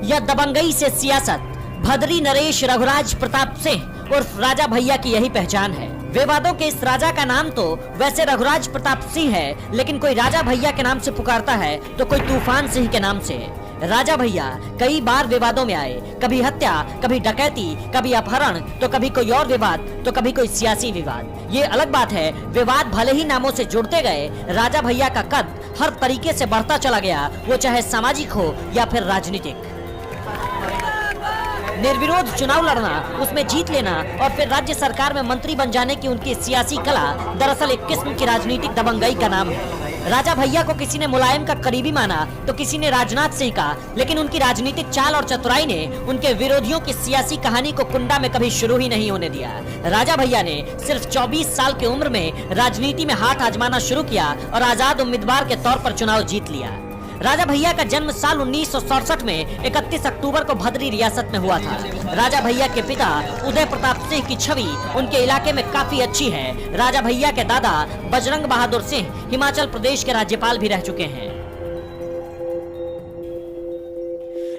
या दबंगई से सियासत, भदरी नरेश रघुराज प्रताप सिंह उर्फ राजा भैया की यही पहचान है। विवादों के इस राजा का नाम तो वैसे रघुराज प्रताप सिंह है, लेकिन कोई राजा भैया के नाम से पुकारता है तो कोई तूफान सिंह के नाम से। राजा भैया कई बार विवादों में आए, कभी हत्या, कभी डकैती, कभी अपहरण, तो कभी कोई और विवाद, तो कभी कोई सियासी विवाद। ये अलग बात है, विवाद भले ही नामों से जुड़ते गए, राजा भैया का कद हर तरीके से बढ़ता चला गया, वो चाहे सामाजिक हो या फिर राजनीतिक। निर्विरोध चुनाव लड़ना, उसमें जीत लेना और फिर राज्य सरकार में मंत्री बन जाने की उनकी सियासी कला दरअसल एक किस्म की राजनीतिक दबंगई का नाम है। राजा भैया को किसी ने मुलायम का करीबी माना तो किसी ने राजनाथ सिंह का, लेकिन उनकी राजनीतिक चाल और चतुराई ने उनके विरोधियों की सियासी कहानी को कुंडा में कभी शुरू ही नहीं होने दिया। राजा भैया ने सिर्फ 24 साल की उम्र में राजनीति में हाथ आजमाना शुरू किया और आजाद उम्मीदवार के तौर पर चुनाव जीत लिया। राजा भैया का जन्म साल 1967 में 31 अक्टूबर को भदरी रियासत में हुआ था। राजा भैया के पिता उदय प्रताप सिंह की छवि उनके इलाके में काफी अच्छी है। राजा भैया के दादा बजरंग बहादुर सिंह हिमाचल प्रदेश के राज्यपाल भी रह चुके हैं।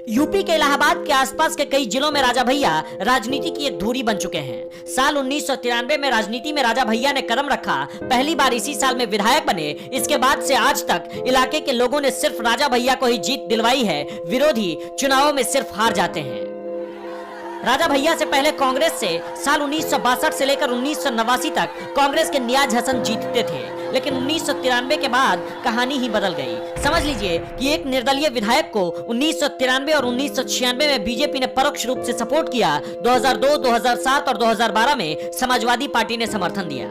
यूपी के इलाहाबाद के आसपास के कई जिलों में राजा भैया राजनीति की एक धुरी बन चुके हैं। साल 1993 में राजनीति में राजा भैया ने कदम रखा, पहली बार इसी साल में विधायक बने। इसके बाद से आज तक इलाके के लोगों ने सिर्फ राजा भैया को ही जीत दिलवाई है, विरोधी चुनावों में सिर्फ हार जाते हैं। राजा भैया से पहले कांग्रेस से साल 1962 से लेकर 1989 तक कांग्रेस के नियाज हसन जीतते थे, लेकिन 1993 के बाद कहानी ही बदल गई। समझ लीजिए कि एक निर्दलीय विधायक को 1993 और 1996 में बीजेपी ने परोक्ष रूप से सपोर्ट किया। 2002, 2007 और 2012 में समाजवादी पार्टी ने समर्थन दिया।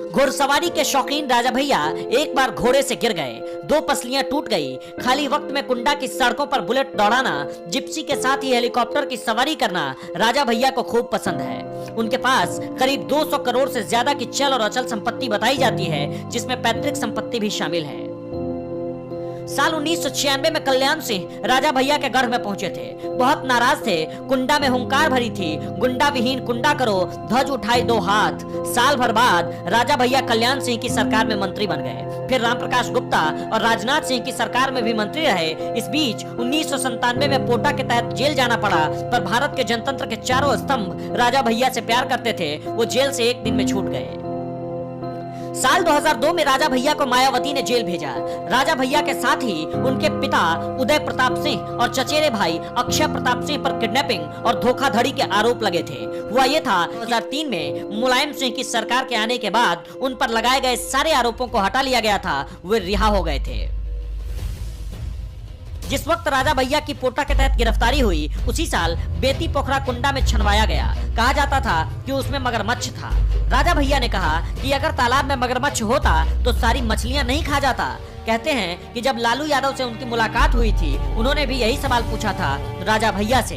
घुड़सवारी के शौकीन राजा भैया एक बार घोड़े से गिर गए, 2 पसलियां टूट गई। खाली वक्त में कुंडा की सड़कों पर बुलेट दौड़ाना, जिप्सी के साथ ही हेलीकॉप्टर की सवारी करना राजा भैया को खूब पसंद है। उनके पास करीब 200 करोड़ से ज्यादा की चल और अचल संपत्ति बताई जाती है, जिसमें पैतृक संपत्ति भी शामिल है। साल 1996 में कल्याण सिंह राजा भैया के गढ़ में पहुंचे थे। बहुत नाराज थे, कुंडा में हुंकार भरी थी, गुंडा विहीन कुंडा करो, ध्वज उठाई 2 हाथ। साल भर बाद राजा भैया कल्याण सिंह की सरकार में मंत्री बन गए, फिर रामप्रकाश गुप्ता और राजनाथ सिंह की सरकार में भी मंत्री रहे। इस बीच 1997 में पोटा के तहत जेल जाना पड़ा, पर भारत के जनतंत्र के चारों स्तंभ राजा भैया से प्यार करते थे, वो जेल से एक दिन में छूट गए। साल 2002 में राजा भैया को मायावती ने जेल भेजा। राजा भैया के साथ ही उनके पिता उदय प्रताप सिंह और चचेरे भाई अक्षय प्रताप सिंह पर किडनैपिंग और धोखाधड़ी के आरोप लगे थे। हुआ ये था 2003 में मुलायम सिंह की सरकार के आने के बाद उन पर लगाए गए सारे आरोपों को हटा लिया गया था, वे रिहा हो गए थे। जिस वक्त राजा भैया की पोटा के तहत गिरफ्तारी हुई, उसी साल बेती पोखरा कुंडा में छनवाया गया। कहा जाता था कि उसमें मगरमच्छ था। राजा भैया ने कहा कि अगर तालाब में मगरमच्छ होता तो सारी मछलियां नहीं खा जाता। कहते हैं कि जब लालू यादव से उनकी मुलाकात हुई थी, उन्होंने भी यही सवाल पूछा था राजा भैया से।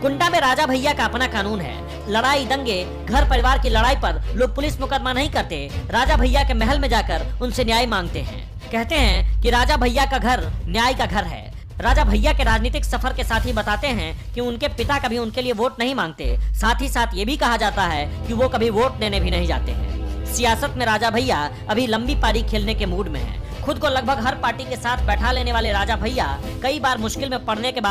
कुंडा में राजा भैया का अपना कानून है। लड़ाई, दंगे, घर परिवार की लड़ाई पर लोग पुलिस मुकदमा नहीं करते, राजा भैया के महल में जाकर उनसे न्याय मांगते हैं। कहते हैं कि राजा भैया का घर न्याय का घर है। राजा भैया के राजनीतिक सफर के साथ ही बताते हैं कि उनके पिता कभी उनके लिए वोट नहीं मांगते। साथ ही साथ ये भी कहा जाता है कि वो कभी वोट देने भी नहीं जाते हैं। सियासत में राजा भैया अभी लंबी पारी खेलने के मूड में है। खुद को लगभग हर पार्टी के साथ बैठा लेने वाले राजा भैया कई बार मुश्किल में पड़ने के बाद